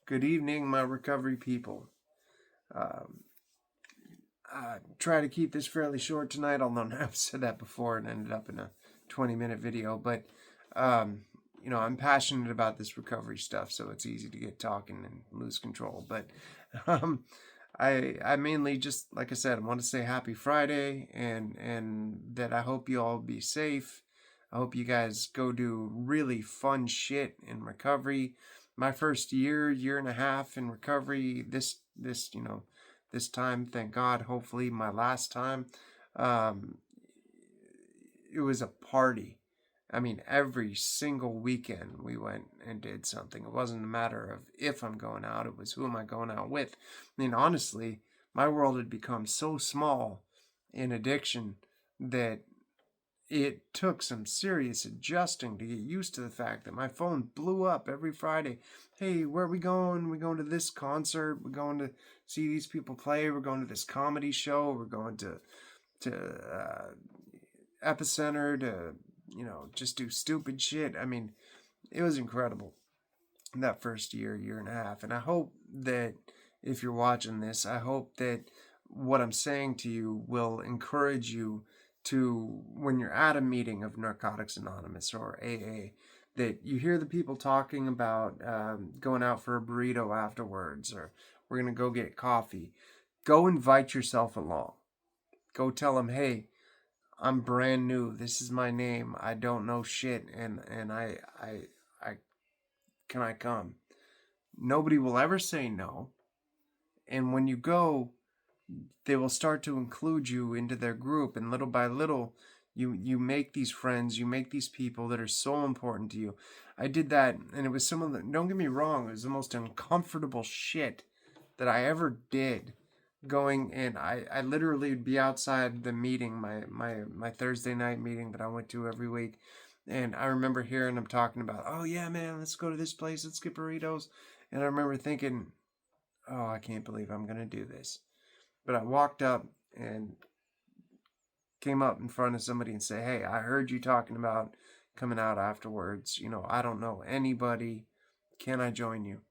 Good evening, my recovery people. Um, I try to keep this fairly short tonight, although I've said that before and ended up in a 20-minute video. But, um, I'm passionate about this recovery stuff, so it's easy to get talking and lose control. But um, I mainly just, like I said, I want to say happy Friday and that I hope you all be safe. I hope you guys go do really fun shit in recovery. My first year and a half in recovery, this time, thank God, hopefully my last time, um, it was a party. I mean, every single weekend we went and did something. It wasn't a matter of if I'm going out, it was who am I going out with. I mean, honestly, my world had become so small in addiction that it took some serious adjusting to get used to the fact that my phone blew up every Friday. Hey, where are we going? We're going to this concert. We're going to see these people play. We're going to this comedy show. We're going to Epicenter to just do stupid shit. I mean, it was incredible that first year and a half. And I hope that if you're watching this, I hope that what I'm saying to you will encourage you to, when you're at a meeting of Narcotics Anonymous or AA, that you hear the people talking about going out for a burrito afterwards, or we're going to go get coffee. Go invite yourself along. Go tell them, hey, I'm brand new. This is my name. I don't know shit, and I can I come? Nobody will ever say no. And when you go, they will start to include you into their group, and little by little, you make these friends, you make these people that are so important to you. I did that, and it was some of the, don't get me wrong, it was the most uncomfortable shit that I ever did. Going and I literally would be outside the meeting, my Thursday night meeting that I went to every week, and I remember hearing them talking about, oh yeah, man, let's go to this place, let's get burritos, and I remember thinking, oh, I can't believe I'm gonna do this. But I walked up and came up in front of somebody and say, hey, I heard you talking about coming out afterwards. I don't know anybody. Can I join you?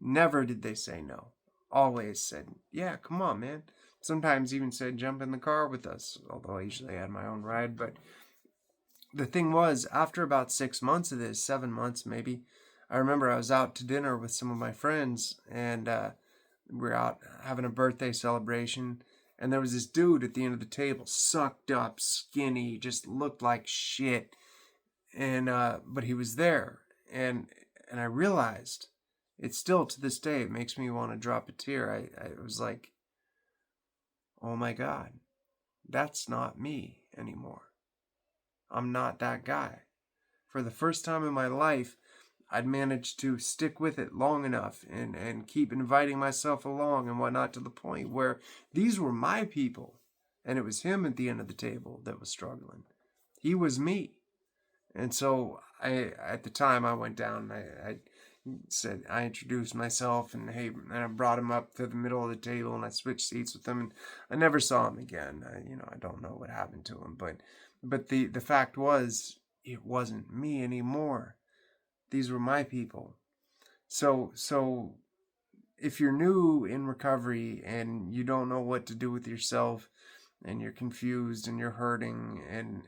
Never did they say no. Always said, yeah, come on, man. Sometimes even said, jump in the car with us, although I usually had my own ride. But the thing was, after about 6 months of this, 7 months maybe, I remember I was out to dinner with some of my friends, and we were out having a birthday celebration. And there was this dude at the end of the table, sucked up, skinny, just looked like shit. And but he was there, and I realized, it still to this day it makes me want to drop a tear. I was like, oh my God, that's not me anymore. I'm not that guy. For the first time in my life, I'd managed to stick with it long enough and keep inviting myself along and whatnot, to the point where these were my people. And it was him at the end of the table that was struggling. He was me. And so at the time I went down, I said, I introduced myself, and hey, and I brought him up to the middle of the table, and I switched seats with him, and I never saw him again. I don't know what happened to him, but the fact was, it wasn't me anymore. These were my people. So if you're new in recovery and you don't know what to do with yourself, and you're confused and you're hurting, and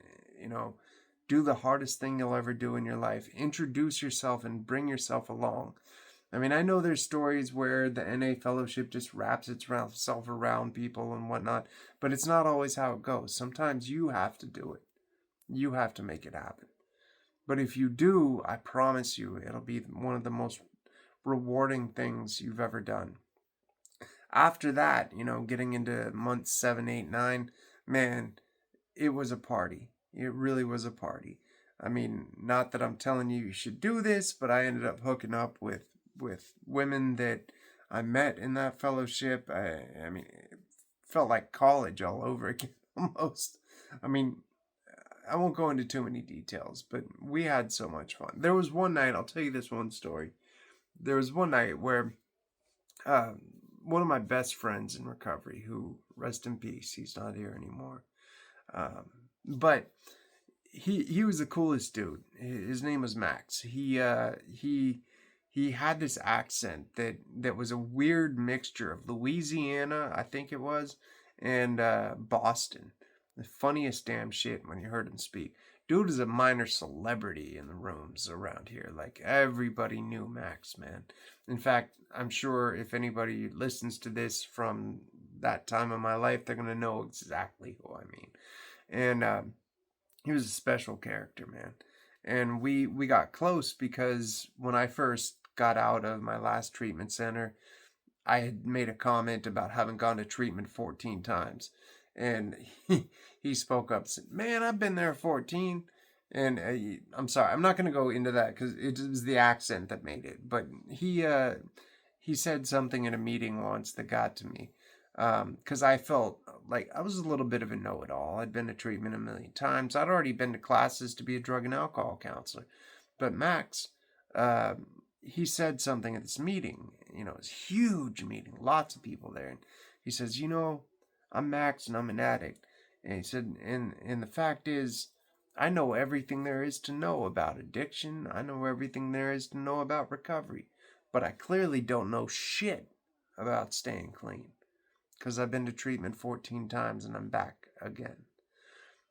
do the hardest thing you'll ever do in your life. Introduce yourself and bring yourself along. I mean, I know there's stories where the NA fellowship just wraps itself around people and whatnot, but it's not always how it goes. Sometimes you have to do it. You have to make it happen. But if you do, I promise you, it'll be one of the most rewarding things you've ever done. After that, getting into months 7, 8, 9, man, it was a party. It really was a party. I mean, not that I'm telling you should do this, but I ended up hooking up with women that I met in that fellowship. I mean, it felt like college all over again almost. I mean, I won't go into too many details, but we had so much fun. There was one night, I'll tell you this one story. There was one night where uh, one of my best friends in recovery, who, rest in peace, he's not here anymore. But he was the coolest dude. His name was Max. He he had this accent that was a weird mixture of Louisiana, I think it was, and Boston. The funniest damn shit when you heard him speak. Dude is a minor celebrity in the rooms around here. Like, everybody knew Max, man. In fact, I'm sure if anybody listens to this from that time of my life, they're going to know exactly who I mean. And he was a special character, man. And we got close because when I first got out of my last treatment center, I had made a comment about having gone to treatment 14 times. And he spoke up and said, "Man, I've been there 14." And I'm sorry, I'm not going to go into that because it was the accent that made it. But he said something in a meeting once that got to me. Because I felt like I was a little bit of a know-it-all. I'd been to treatment a million times. I'd already been to classes to be a drug and alcohol counselor. But Max, uh, he said something at this meeting. You know, it's a huge meeting, lots of people there. And he says, I'm Max and I'm an addict. And he said, and the fact is, I know everything there is to know about addiction. I know everything there is to know about recovery. But I clearly don't know shit about staying clean. Because I've been to treatment 14 times and I'm back again.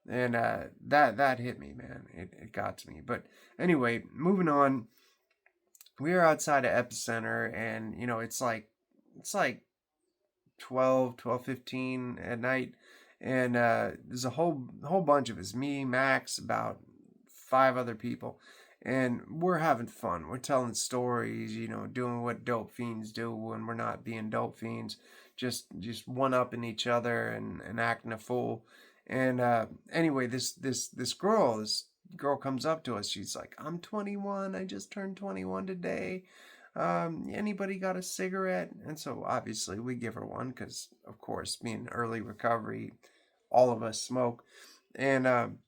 And that hit me, man. It got to me. But anyway, moving on. We are outside of Epicenter, and it's like 12:15 at night, and there's a whole bunch of us, me, Max, about 5 other people, and we're having fun. We're telling stories, doing what dope fiends do when we're not being dope fiends, just one upping each other and acting a fool. And anyway, this girl comes up to us. She's like, "I'm 21. I just turned 21 today. Anybody got a cigarette?" And so obviously we give her one because, of course, being early recovery, all of us smoke. And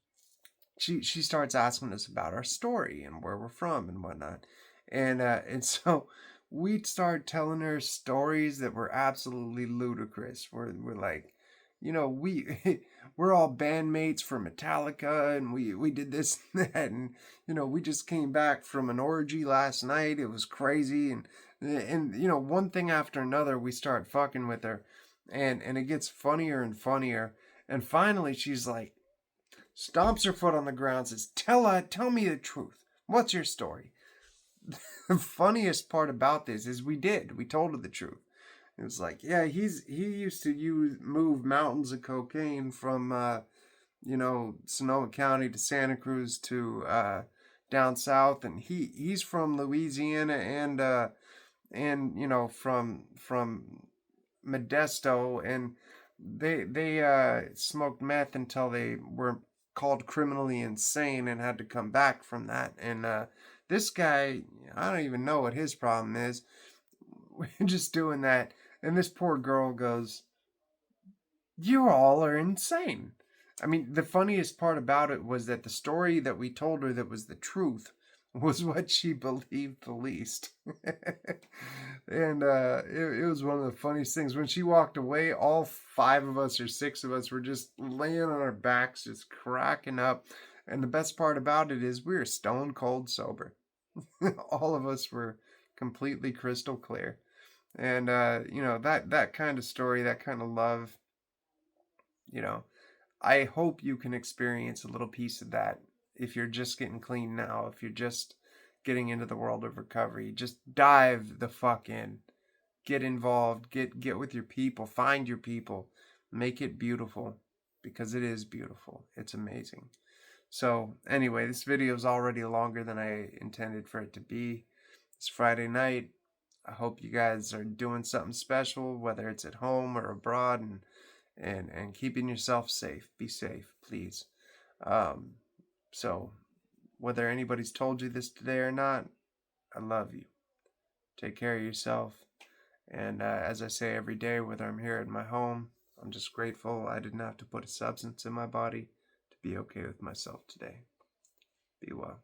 she starts asking us about our story and where we're from and whatnot. And so we start telling her stories that were absolutely ludicrous. We're like, we we're all bandmates for Metallica, and we did this and that, and we just came back from an orgy last night. It was crazy, and one thing after another, we start fucking with her, and it gets funnier and funnier, and finally she's like, stomps her foot on the ground, says, "Tell me the truth. What's your story?" The funniest part about this is we told her the truth. It was like, yeah, he used to move mountains of cocaine from Sonoma County to Santa Cruz to down south, and he's from Louisiana and from Modesto, and they smoked meth until they were called criminally insane and had to come back from that. And this guy, I don't even know what his problem is. We're just doing that. And this poor girl goes, "You all are insane." I mean, the funniest part about it was that the story that we told her that was the truth was what she believed the least. And it was one of the funniest things. When she walked away, all 5 of us or 6 of us were just laying on our backs, just cracking up. And the best part about it is we were stone cold sober. All of us were completely crystal clear. And that kind of story, that kind of love, I hope you can experience a little piece of that if you're just getting clean now, if you're just getting into the world of recovery. Just dive the fuck in. Get involved, get with your people, find your people, make it beautiful, because it is beautiful. It's amazing. So anyway, this video is already longer than I intended for it to be. It's Friday night. I hope you guys are doing something special, whether it's at home or abroad, and keeping yourself safe. Be safe, please. So whether anybody's told you this today or not, I love you. Take care of yourself. And as I say every day, whether I'm here at my home, I'm just grateful I didn't have to put a substance in my body to be okay with myself today. Be well.